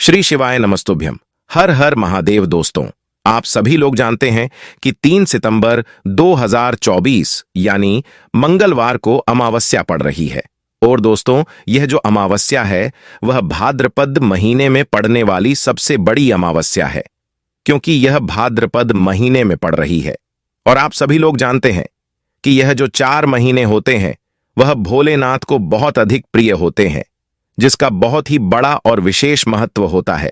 श्री शिवाय नमस्तुभ्यम। हर हर महादेव। दोस्तों, आप सभी लोग जानते हैं कि 3 सितंबर 2024 यानी मंगलवार को अमावस्या पड़ रही है। और दोस्तों, यह जो अमावस्या है वह भाद्रपद महीने में पड़ने वाली सबसे बड़ी अमावस्या है, क्योंकि यह भाद्रपद महीने में पड़ रही है। और आप सभी लोग जानते हैं कि यह जो 4 महीने होते हैं वह भोलेनाथ को बहुत अधिक प्रिय होते हैं, जिसका बहुत ही बड़ा और विशेष महत्व होता है।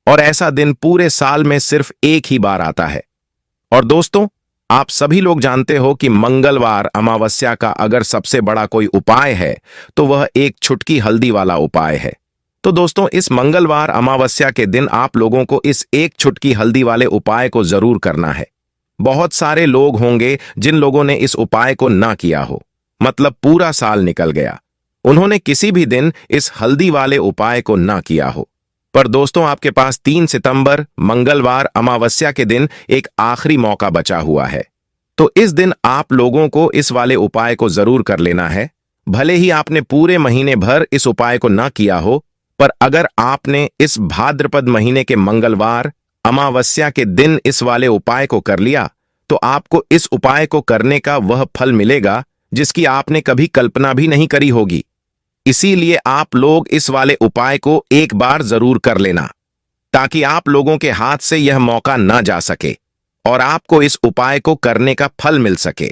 और ऐसा दिन पूरे साल में सिर्फ एक ही बार आता है। और दोस्तों, आप सभी लोग जानते हो कि मंगलवार अमावस्या का अगर सबसे बड़ा कोई उपाय है तो वह एक छुटकी हल्दी वाला उपाय है। तो दोस्तों, इस मंगलवार अमावस्या के दिन आप लोगों को इस एक छुटकी हल्दी वाले उपाय को जरूर करना है। बहुत सारे लोग होंगे जिन लोगों ने इस उपाय को ना किया हो, मतलब पूरा साल निकल गया, उन्होंने किसी भी दिन इस हल्दी वाले उपाय को ना किया हो। पर दोस्तों, आपके पास 3 सितंबर मंगलवार अमावस्या के दिन एक आखिरी मौका बचा हुआ है। तो इस दिन आप लोगों को इस वाले उपाय को जरूर कर लेना है। भले ही आपने पूरे महीने भर इस उपाय को ना किया हो, पर अगर आपने इस भाद्रपद महीने के मंगलवार अमावस्या के दिन इस वाले उपाय को कर लिया तो आपको इस उपाय को करने का वह फल मिलेगा जिसकी आपने कभी कल्पना भी नहीं करी होगी। इसीलिए आप लोग इस वाले उपाय को एक बार जरूर कर लेना, ताकि आप लोगों के हाथ से यह मौका ना जा सके और आपको इस उपाय को करने का फल मिल सके।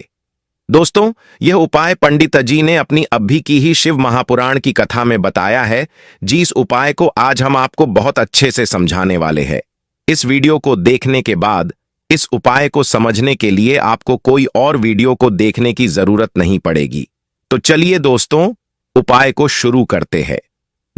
दोस्तों, यह उपाय पंडित जी ने अपनी अभी की ही शिव महापुराण की कथा में बताया है, जिस उपाय को आज हम आपको बहुत अच्छे से समझाने वाले हैं। इस वीडियो को देखने के बाद इस उपाय को समझने के लिए आपको कोई और वीडियो को देखने की जरूरत नहीं पड़ेगी। तो चलिए दोस्तों, उपाय को शुरू करते हैं।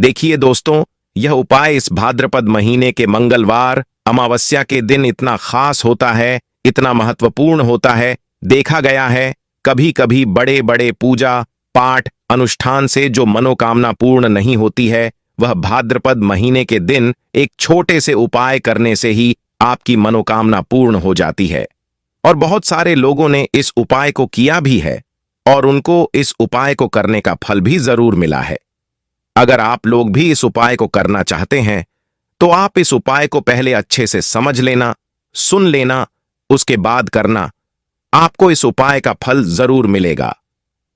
देखिए दोस्तों, यह उपाय इस भाद्रपद महीने के मंगलवार अमावस्या के दिन इतना खास होता है, इतना महत्वपूर्ण होता है। देखा गया है कभी कभी बड़े बड़े पूजा पाठ अनुष्ठान से जो मनोकामना पूर्ण नहीं होती है, वह भाद्रपद महीने के दिन एक छोटे से उपाय करने से ही आपकी मनोकामना पूर्ण हो जाती है। और बहुत सारे लोगों ने इस उपाय को किया भी है और उनको इस उपाय को करने का फल भी जरूर मिला है। अगर आप लोग भी इस उपाय को करना चाहते हैं तो आप इस उपाय को पहले अच्छे से समझ लेना, सुन लेना, उसके बाद करना। आपको इस उपाय का फल जरूर मिलेगा।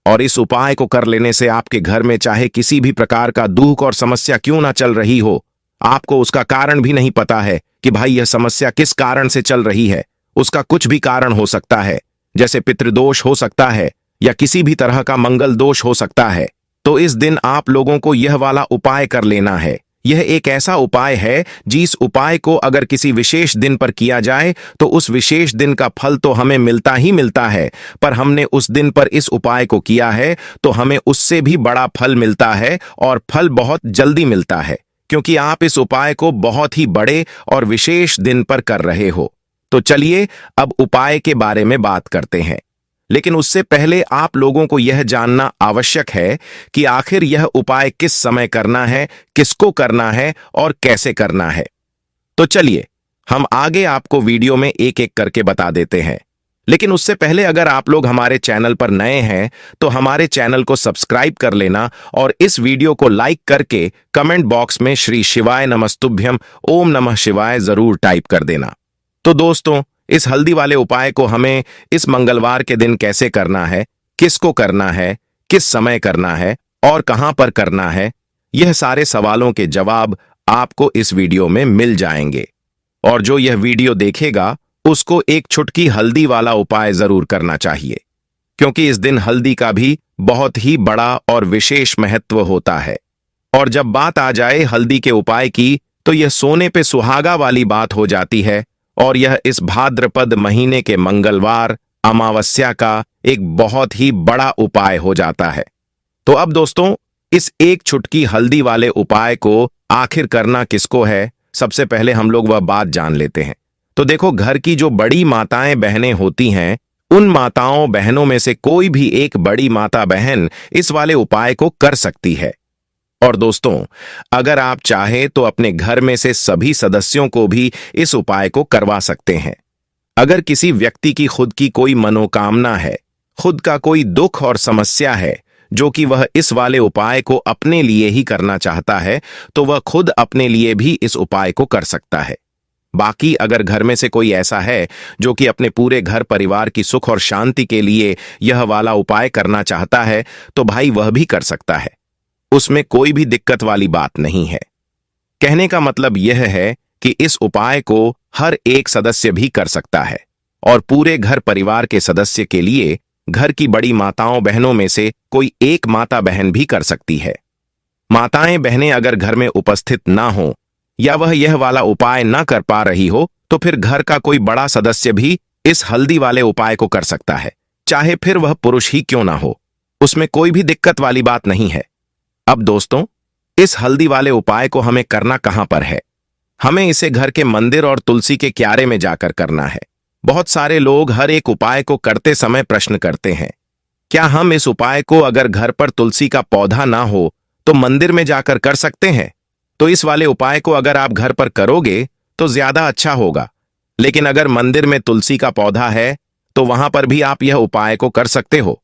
और इस उपाय को कर लेने से आपके घर में चाहे किसी भी प्रकार का दुख और समस्या क्यों ना चल रही हो, आपको उसका कारण भी नहीं पता है कि भाई यह समस्या किस कारण से चल रही है। उसका कुछ भी कारण हो सकता है, जैसे पितृदोष हो सकता है या किसी भी तरह का मंगल दोष हो सकता है। तो इस दिन आप लोगों को यह वाला उपाय कर लेना है। यह एक ऐसा उपाय है जिस उपाय को अगर किसी विशेष दिन पर किया जाए तो उस विशेष दिन का फल तो हमें मिलता ही मिलता है, पर हमने उस दिन पर इस उपाय को किया है तो हमें उससे भी बड़ा फल मिलता है, और फल बहुत जल्दी मिलता है, क्योंकि आप इस उपाय को बहुत ही बड़े और विशेष दिन पर कर रहे हो। तो चलिए अब उपाय के बारे में बात करते हैं। लेकिन उससे पहले आप लोगों को यह जानना आवश्यक है कि आखिर यह उपाय किस समय करना है, किसको करना है और कैसे करना है। तो चलिए हम आगे आपको वीडियो में एक एक करके बता देते हैं। लेकिन उससे पहले अगर आप लोग हमारे चैनल पर नए हैं तो हमारे चैनल को सब्सक्राइब कर लेना और इस वीडियो को लाइक करके कमेंट बॉक्स में श्री शिवाय नमस्तुभ्यम ओम नमः शिवाय जरूर टाइप कर देना। तो दोस्तों, इस हल्दी वाले उपाय को हमें इस मंगलवार के दिन कैसे करना है, किसको करना है, किस समय करना है और कहां पर करना है, यह सारे सवालों के जवाब आपको इस वीडियो में मिल जाएंगे। और जो यह वीडियो देखेगा उसको एक छुटकी हल्दी वाला उपाय जरूर करना चाहिए, क्योंकि इस दिन हल्दी का भी बहुत ही बड़ा और विशेष महत्व होता है। और जब बात आ जाए हल्दी के उपाय की तो यह सोने पे सुहागा वाली बात हो जाती है, और यह इस भाद्रपद महीने के मंगलवार अमावस्या का एक बहुत ही बड़ा उपाय हो जाता है। तो अब दोस्तों, इस एक छुटकी हल्दी वाले उपाय को आखिर करना किसको है, सबसे पहले हम लोग वह बात जान लेते हैं। तो देखो, घर की जो बड़ी माताएं बहनें होती हैं, उन माताओं बहनों में से कोई भी एक बड़ी माता बहन इस वाले उपाय को कर सकती है। और दोस्तों, अगर आप चाहे तो अपने घर में से सभी सदस्यों को भी इस उपाय को करवा सकते हैं। अगर किसी व्यक्ति की खुद की कोई मनोकामना है, खुद का कोई दुख और समस्या है जो कि वह इस वाले उपाय को अपने लिए ही करना चाहता है, तो वह खुद अपने लिए भी इस उपाय को कर सकता है। बाकी अगर घर में से कोई ऐसा है जो कि अपने पूरे घर परिवार की सुख और शांति के लिए यह वाला उपाय करना चाहता है, तो भाई वह भी कर सकता है। उसमें कोई भी दिक्कत वाली बात नहीं है। कहने का मतलब यह है कि इस उपाय को हर एक सदस्य भी कर सकता है और पूरे घर परिवार के सदस्य के लिए घर की बड़ी माताओं बहनों में से कोई एक माता बहन भी कर सकती है। माताएं बहनें अगर घर में उपस्थित ना हो या वह यह वाला उपाय ना कर पा रही हो, तो फिर घर का कोई बड़ा सदस्य भी इस हल्दी वाले उपाय को कर सकता है, चाहे फिर वह पुरुष ही क्यों ना हो। उसमें कोई भी दिक्कत वाली बात नहीं है। अब दोस्तों, इस हल्दी वाले उपाय को हमें करना कहां पर है? हमें इसे घर के मंदिर और तुलसी के क्यारे में जाकर करना है। बहुत सारे लोग हर एक उपाय को करते समय प्रश्न करते हैं, क्या हम इस उपाय को अगर घर पर तुलसी का पौधा ना हो तो मंदिर में जाकर कर सकते हैं? तो इस वाले उपाय को अगर आप घर पर करोगे तो ज्यादा अच्छा होगा, लेकिन अगर मंदिर में तुलसी का पौधा है तो वहां पर भी आप यह उपाय को कर सकते हो।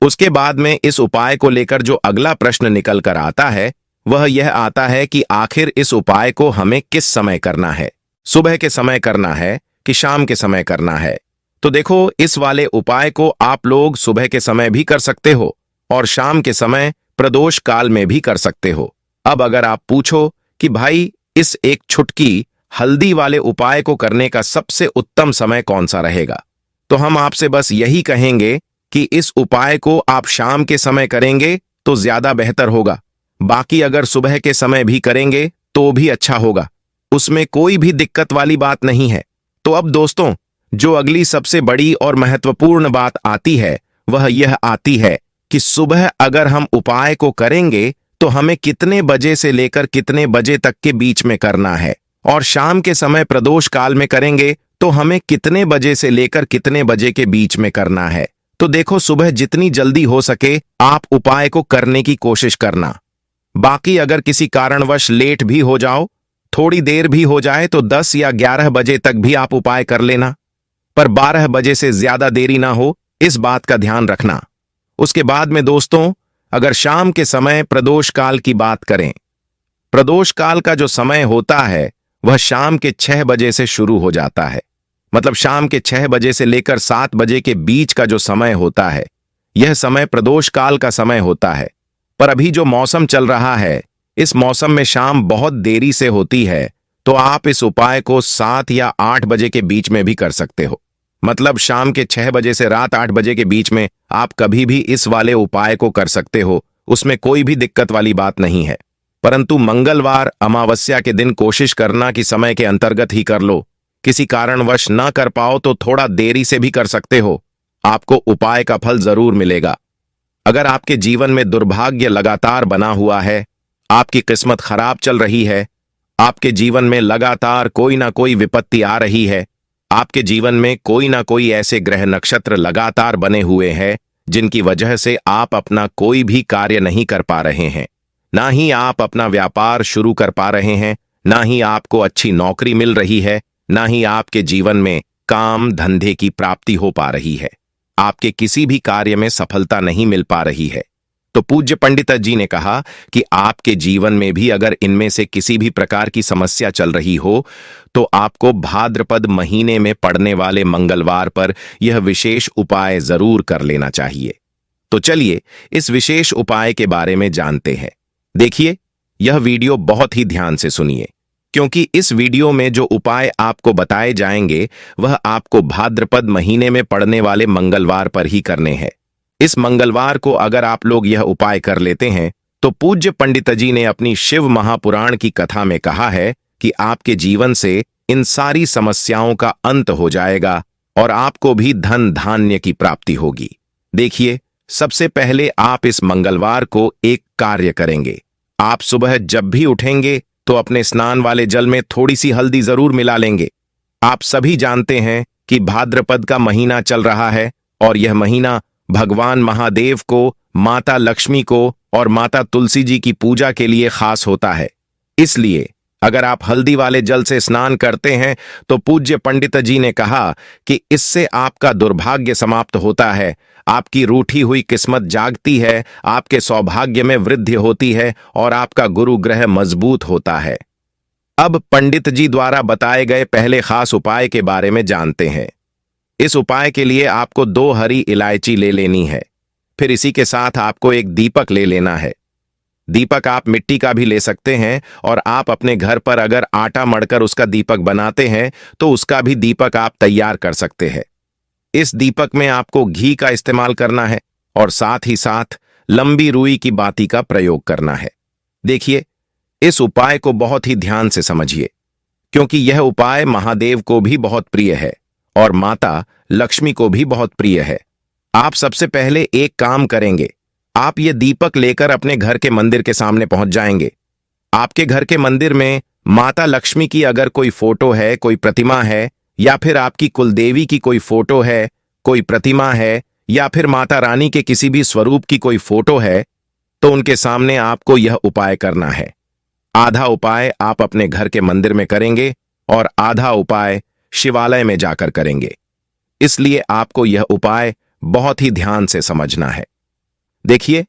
उसके बाद में इस उपाय को लेकर जो अगला प्रश्न निकल कर आता है वह यह आता है कि आखिर इस उपाय को हमें किस समय करना है? सुबह के समय करना है कि शाम के समय करना है? तो देखो, इस वाले उपाय को आप लोग सुबह के समय भी कर सकते हो और शाम के समय प्रदोष काल में भी कर सकते हो। अब अगर आप पूछो कि भाई इस एक छुटकी हल्दी वाले उपाय को करने का सबसे उत्तम समय कौन सा रहेगा, तो हम आपसे बस यही कहेंगे कि इस उपाय को आप शाम के समय करेंगे तो ज्यादा बेहतर होगा। बाकी अगर सुबह के समय भी करेंगे तो भी अच्छा होगा, उसमें कोई भी दिक्कत वाली बात नहीं है। तो अब दोस्तों, जो अगली सबसे बड़ी और महत्वपूर्ण बात आती है वह यह आती है कि सुबह अगर हम उपाय को करेंगे तो हमें कितने बजे से लेकर कितने बजे तक के बीच में करना है, और शाम के समय प्रदोष काल में करेंगे तो हमें कितने बजे से लेकर कितने बजे के बीच में करना है। तो देखो, सुबह जितनी जल्दी हो सके आप उपाय को करने की कोशिश करना। बाकी अगर किसी कारणवश लेट भी हो जाओ, थोड़ी देर भी हो जाए, तो 10 या 11 बजे तक भी आप उपाय कर लेना, पर 12 बजे से ज्यादा देरी ना हो, इस बात का ध्यान रखना। उसके बाद में दोस्तों, अगर शाम के समय प्रदोष काल की बात करें, प्रदोष काल का जो समय होता है वह शाम के 6 बजे से शुरू हो जाता है। मतलब शाम के 6 बजे से लेकर 7 बजे के बीच का जो समय होता है, यह समय प्रदोष काल का समय होता है। पर अभी जो मौसम चल रहा है, इस मौसम में शाम बहुत देरी से होती है, तो आप इस उपाय को 7 या 8 बजे के बीच में भी कर सकते हो। मतलब शाम के 6 बजे से रात 8 बजे के बीच में आप कभी भी इस वाले उपाय को कर सकते हो, उसमें कोई भी दिक्कत वाली बात नहीं है। परंतु मंगलवार अमावस्या के दिन कोशिश करना कि समय के अंतर्गत ही कर लो। किसी कारणवश ना कर पाओ तो थोड़ा देरी से भी कर सकते हो, आपको उपाय का फल जरूर मिलेगा। अगर आपके जीवन में दुर्भाग्य लगातार बना हुआ है, आपकी किस्मत खराब चल रही है, आपके जीवन में लगातार कोई ना कोई विपत्ति आ रही है, आपके जीवन में कोई ना कोई ऐसे ग्रह नक्षत्र लगातार बने हुए हैं जिनकी वजह से आप अपना कोई भी कार्य नहीं कर पा रहे हैं, ना ही आप अपना व्यापार शुरू कर पा रहे हैं, ना ही आपको अच्छी नौकरी मिल रही है, ना ही आपके जीवन में काम धंधे की प्राप्ति हो पा रही है, आपके किसी भी कार्य में सफलता नहीं मिल पा रही है, तो पूज्य पंडित जी ने कहा कि आपके जीवन में भी अगर इनमें से किसी भी प्रकार की समस्या चल रही हो, तो आपको भाद्रपद महीने में पड़ने वाले मंगलवार पर यह विशेष उपाय जरूर कर लेना चाहिए। तो चलिए इस विशेष उपाय के बारे में जानते हैं। देखिए, यह वीडियो बहुत ही ध्यान से सुनिए, क्योंकि इस वीडियो में जो उपाय आपको बताए जाएंगे वह आपको भाद्रपद महीने में पड़ने वाले मंगलवार पर ही करने हैं। इस मंगलवार को अगर आप लोग यह उपाय कर लेते हैं तो पूज्य पंडित जी ने अपनी शिव महापुराण की कथा में कहा है कि आपके जीवन से इन सारी समस्याओं का अंत हो जाएगा और आपको भी धन धान्य की प्राप्ति होगी। देखिए, सबसे पहले आप इस मंगलवार को एक कार्य करेंगे। आप सुबह जब भी उठेंगे तो अपने स्नान वाले जल में थोड़ी सी हल्दी जरूर मिला लेंगे। आप सभी जानते हैं कि भाद्रपद का महीना चल रहा है और यह महीना भगवान महादेव को, माता लक्ष्मी को और माता तुलसी जी की पूजा के लिए खास होता है। इसलिए अगर आप हल्दी वाले जल से स्नान करते हैं तो पूज्य पंडित जी ने कहा कि इससे आपका दुर्भाग्य समाप्त होता है, आपकी रूठी हुई किस्मत जागती है, आपके सौभाग्य में वृद्धि होती है और आपका गुरु ग्रह मजबूत होता है। अब पंडित जी द्वारा बताए गए पहले खास उपाय के बारे में जानते हैं। इस उपाय के लिए आपको 2 हरी इलायची ले लेनी है। फिर इसी के साथ आपको एक दीपक ले लेना है। दीपक आप मिट्टी का भी ले सकते हैं और आप अपने घर पर अगर आटा मढ़कर उसका दीपक बनाते हैं तो उसका भी दीपक आप तैयार कर सकते हैं। इस दीपक में आपको घी का इस्तेमाल करना है और साथ ही साथ लंबी रुई की बाती का प्रयोग करना है। देखिए, इस उपाय को बहुत ही ध्यान से समझिए, क्योंकि यह उपाय महादेव को भी बहुत प्रिय है और माता लक्ष्मी को भी बहुत प्रिय है। आप सबसे पहले एक काम करेंगे, आप ये दीपक लेकर अपने घर के मंदिर के सामने पहुंच जाएंगे। आपके घर के मंदिर में माता लक्ष्मी की अगर कोई फोटो है, कोई प्रतिमा है, या फिर आपकी कुलदेवी की कोई फोटो है, कोई प्रतिमा है, या फिर माता रानी के किसी भी स्वरूप की कोई फोटो है, तो उनके सामने आपको यह उपाय करना है। आधा उपाय आप अपने घर के मंदिर में करेंगे और आधा उपाय शिवालय में जाकर करेंगे। इसलिए आपको यह उपाय बहुत ही ध्यान से समझना है। देखिए,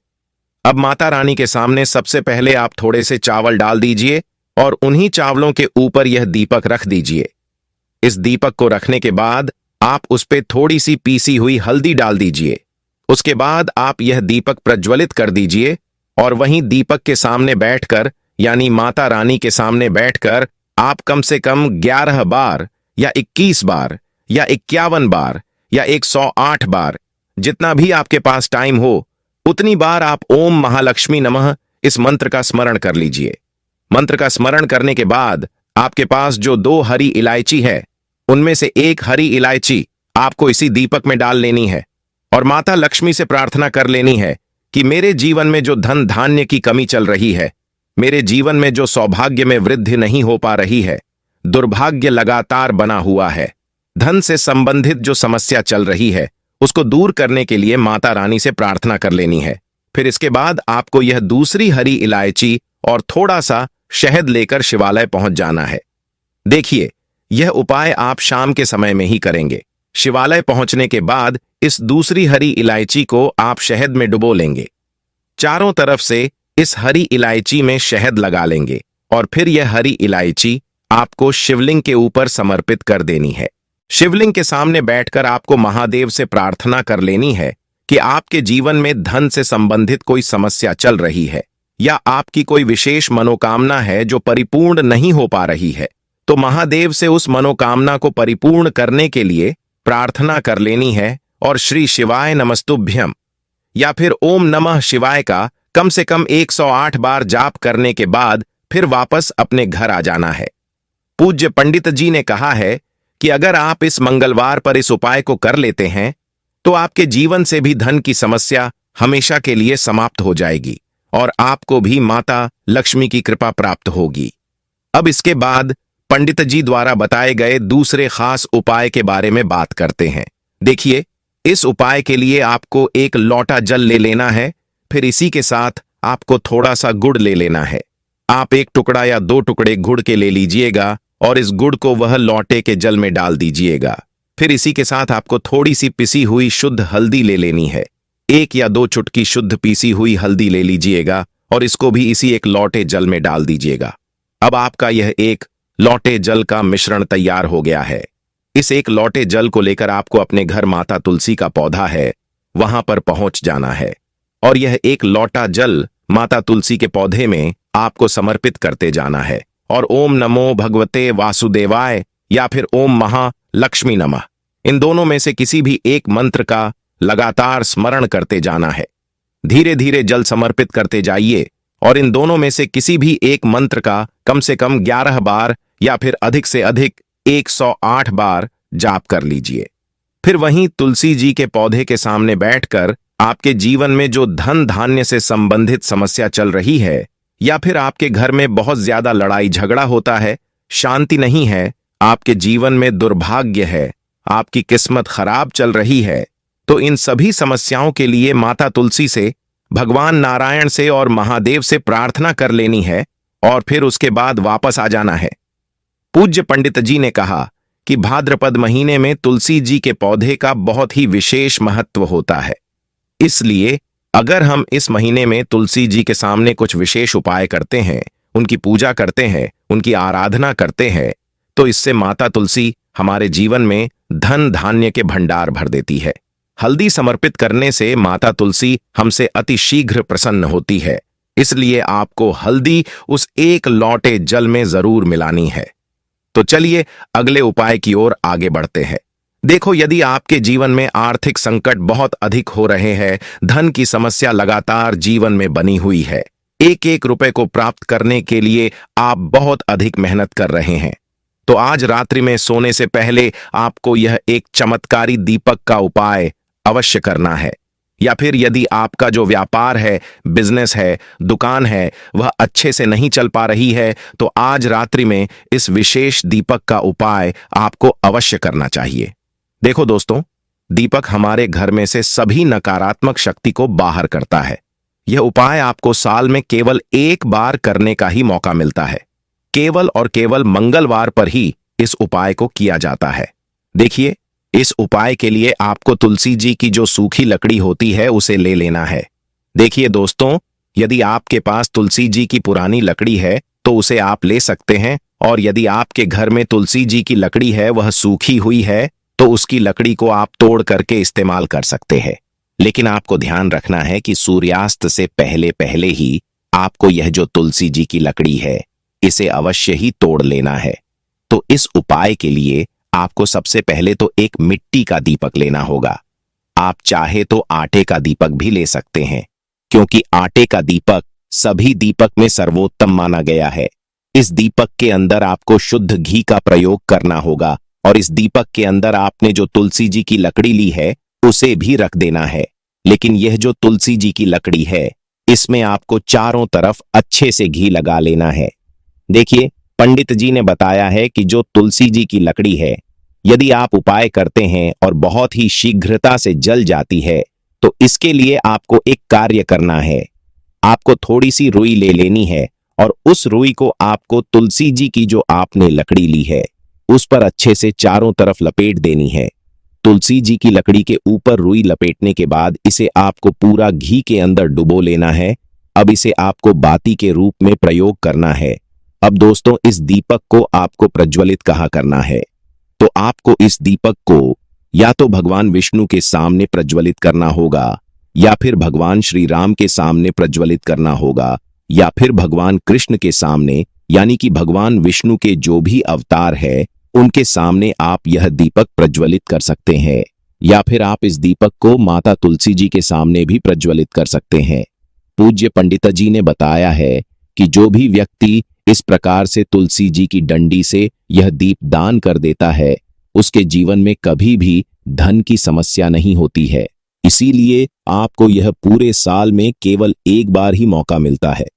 अब माता रानी के सामने सबसे पहले आप थोड़े से चावल डाल दीजिए और उन्हीं चावलों के ऊपर यह दीपक रख दीजिए। इस दीपक को रखने के बाद आप उस पे थोड़ी सी पीसी हुई हल्दी डाल दीजिए। उसके बाद आप यह दीपक प्रज्वलित कर दीजिए और वहीं दीपक के सामने बैठकर, यानी माता रानी के सामने बैठकर, आप कम से कम 11 बार या 21 बार या 51 बार या 108 बार, जितना भी आपके पास टाइम हो उतनी बार आप ओम महालक्ष्मी नमः इस मंत्र का स्मरण कर लीजिए। मंत्र का स्मरण करने के बाद आपके पास जो 2 हरी इलायची है, उनमें से एक हरी इलायची आपको इसी दीपक में डाल लेनी है और माता लक्ष्मी से प्रार्थना कर लेनी है कि मेरे जीवन में जो धन धान्य की कमी चल रही है, मेरे जीवन में जो सौभाग्य में वृद्धि नहीं हो पा रही है, दुर्भाग्य लगातार बना हुआ है, धन से संबंधित जो समस्या चल रही है, उसको दूर करने के लिए माता रानी से प्रार्थना कर लेनी है। फिर इसके बाद आपको यह दूसरी हरी इलायची और थोड़ा सा शहद लेकर शिवालय पहुंच जाना है। देखिए, यह उपाय आप शाम के समय में ही करेंगे। शिवालय पहुंचने के बाद इस दूसरी हरी इलायची को आप शहद में डुबो लेंगे। चारों तरफ से इस हरी इलायची में शहद लगा लेंगे और फिर यह हरी इलायची आपको शिवलिंग के ऊपर समर्पित कर देनी है। शिवलिंग के सामने बैठकर आपको महादेव से प्रार्थना कर लेनी है कि आपके जीवन में धन से संबंधित कोई समस्या चल रही है या आपकी कोई विशेष मनोकामना है जो परिपूर्ण नहीं हो पा रही है, तो महादेव से उस मनोकामना को परिपूर्ण करने के लिए प्रार्थना कर लेनी है और श्री शिवाय नमस्तुभ्यम या फिर ओम नमः शिवाय का कम से कम 108 बार जाप करने के बाद फिर वापस अपने घर आ जाना है। पूज्य पंडित जी ने कहा है कि अगर आप इस मंगलवार पर इस उपाय को कर लेते हैं तो आपके जीवन से भी धन की समस्या हमेशा के लिए समाप्त हो जाएगी और आपको भी माता लक्ष्मी की कृपा प्राप्त होगी। अब इसके बाद पंडित जी द्वारा बताए गए दूसरे खास उपाय के बारे में बात करते हैं। देखिए, इस उपाय के लिए आपको एक लोटा जल ले लेना है। फिर इसी के साथ आपको थोड़ा सा गुड़ ले लेना है। आप 1 टुकड़ा या 2 टुकड़े गुड़ के ले लीजिएगा और इस गुड़ को वह लोटे के जल में डाल दीजिएगा। फिर इसी के साथ आपको थोड़ी सी पिसी हुई शुद्ध हल्दी ले लेनी है। 1 या 2 चुटकी शुद्ध पीसी हुई हल्दी ले लीजिएगा और इसको भी इसी एक लोटे जल में डाल दीजिएगा। अब आपका यह एक लोटे जल का मिश्रण तैयार हो गया है। इस एक लोटे जल को लेकर आपको अपने घर माता तुलसी का पौधा है, वहां पर पहुंच जाना है और यह एक लोटा जल माता तुलसी के पौधे में आपको समर्पित करते जाना है और ओम नमो भगवते वासुदेवाय या फिर ओम महालक्ष्मी नमः, इन दोनों में से किसी भी एक मंत्र का लगातार स्मरण करते जाना है। धीरे धीरे जल समर्पित करते जाइए और इन दोनों में से किसी भी एक मंत्र का कम से कम 11 बार या फिर अधिक से अधिक 108 बार जाप कर लीजिए। फिर वहीं तुलसी जी के पौधे के सामने बैठकर आपके जीवन में जो धन धान्य से संबंधित समस्या चल रही है या फिर आपके घर में बहुत ज्यादा लड़ाई झगड़ा होता है, शांति नहीं है, आपके जीवन में दुर्भाग्य है, आपकी किस्मत खराब चल रही है, तो इन सभी समस्याओं के लिए माता तुलसी से, भगवान नारायण से और महादेव से प्रार्थना कर लेनी है और फिर उसके बाद वापस आ जाना है। पूज्य पंडित जी ने कहा कि भाद्रपद महीने में तुलसी जी के पौधे का बहुत ही विशेष महत्व होता है। इसलिए अगर हम इस महीने में तुलसी जी के सामने कुछ विशेष उपाय करते हैं, उनकी पूजा करते हैं, उनकी आराधना करते हैं, तो इससे माता तुलसी हमारे जीवन में धन धान्य के भंडार भर देती है। हल्दी समर्पित करने से माता तुलसी हमसे अति शीघ्र प्रसन्न होती है। इसलिए आपको हल्दी उस एक लौटे जल में जरूर मिलानी है। तो चलिए अगले उपाय की ओर आगे बढ़ते हैं। देखो, यदि आपके जीवन में आर्थिक संकट बहुत अधिक हो रहे हैं, धन की समस्या लगातार जीवन में बनी हुई है, एक एक रुपए को प्राप्त करने के लिए आप बहुत अधिक मेहनत कर रहे हैं, तो आज रात्रि में सोने से पहले आपको यह एक चमत्कारी दीपक का उपाय अवश्य करना है। या फिर यदि आपका जो व्यापार है, बिजनेस है, दुकान है, वह अच्छे से नहीं चल पा रही है, तो आज रात्रि में इस विशेष दीपक का उपाय आपको अवश्य करना चाहिए। देखो दोस्तों, दीपक हमारे घर में से सभी नकारात्मक शक्ति को बाहर करता है। यह उपाय आपको साल में केवल एक बार करने का ही मौका मिलता है। केवल और केवल मंगलवार पर ही इस उपाय को किया जाता है। देखिए, इस उपाय के लिए आपको तुलसी जी की जो सूखी लकड़ी होती है उसे ले लेना है। देखिए दोस्तों, यदि आपके पास तुलसी जी की पुरानी लकड़ी है तो उसे आप ले सकते हैं, और यदि आपके घर में तुलसी जी की लकड़ी है, वह सूखी हुई है, तो उसकी लकड़ी को आप तोड़ करके इस्तेमाल कर सकते हैं। लेकिन आपको ध्यान रखना है कि सूर्यास्त से पहले पहले ही आपको यह जो तुलसी जी की लकड़ी है, इसे अवश्य ही तोड़ लेना है। तो इस उपाय के लिए आपको सबसे पहले तो एक मिट्टी का दीपक लेना होगा। आप चाहे तो आटे का दीपक भी ले सकते हैं, क्योंकि आटे का दीपक सभी दीपक में सर्वोत्तम माना गया है। इस दीपक के अंदर आपको शुद्ध घी का प्रयोग करना होगा, और इस दीपक के अंदर आपने जो तुलसी जी की लकड़ी ली है उसे भी रख देना है। लेकिन यह जो तुलसी जी की लकड़ी है, इसमें आपको चारों तरफ अच्छे से घी लगा लेना है। देखिए, पंडित जी ने बताया है कि जो तुलसी जी की लकड़ी है, यदि आप उपाय करते हैं और बहुत ही शीघ्रता से जल जाती है, तो इसके लिए आपको एक कार्य करना है। आपको थोड़ी सी रुई ले लेनी है, और उस रुई को आपको तुलसी जी की जो आपने लकड़ी ली है उस पर अच्छे से चारों तरफ लपेट देनी है। तुलसी जी की लकड़ी के ऊपर रुई लपेटने के बाद इसे आपको पूरा घी के अंदर डुबो लेना है। अब इसे आपको बाती के रूप में प्रयोग करना है। अब दोस्तों, इस दीपक को आपको प्रज्वलित कहाँ करना है, तो आपको इस दीपक को या तो भगवान विष्णु के सामने प्रज्वलित करना होगा, या फिर भगवान श्री राम के सामने प्रज्वलित करना होगा, या फिर भगवान कृष्ण के सामने, यानी कि भगवान विष्णु के जो भी अवतार है उनके सामने आप यह दीपक प्रज्वलित कर सकते हैं। या फिर आप इस दीपक को माता तुलसी जी के सामने भी प्रज्वलित कर सकते हैं। पूज्य पंडित जी ने बताया है कि जो भी व्यक्ति इस प्रकार से तुलसी जी की डंडी से यह दीप दान कर देता है, उसके जीवन में कभी भी धन की समस्या नहीं होती है। इसीलिए आपको यह पूरे साल में केवल एक बार ही मौका मिलता है।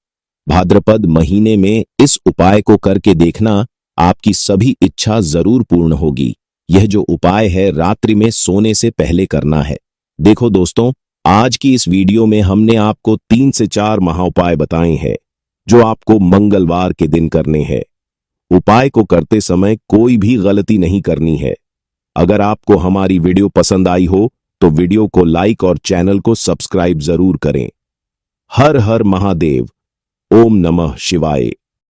भाद्रपद महीने में इस उपाय को करके देखना, आपकी सभी इच्छा जरूर पूर्ण होगी। यह जो उपाय है रात्रि में सोने से पहले करना है। देखो दोस्तों, आज की इस वीडियो में हमने आपको 3 से 4 महाउपाय बताए हैं जो आपको मंगलवार के दिन करने हैं। उपाय को करते समय कोई भी गलती नहीं करनी है। अगर आपको हमारी वीडियो पसंद आई हो तो वीडियो को लाइक और चैनल को सब्सक्राइब जरूर करें। हर हर महादेव। ओम नमः शिवाय।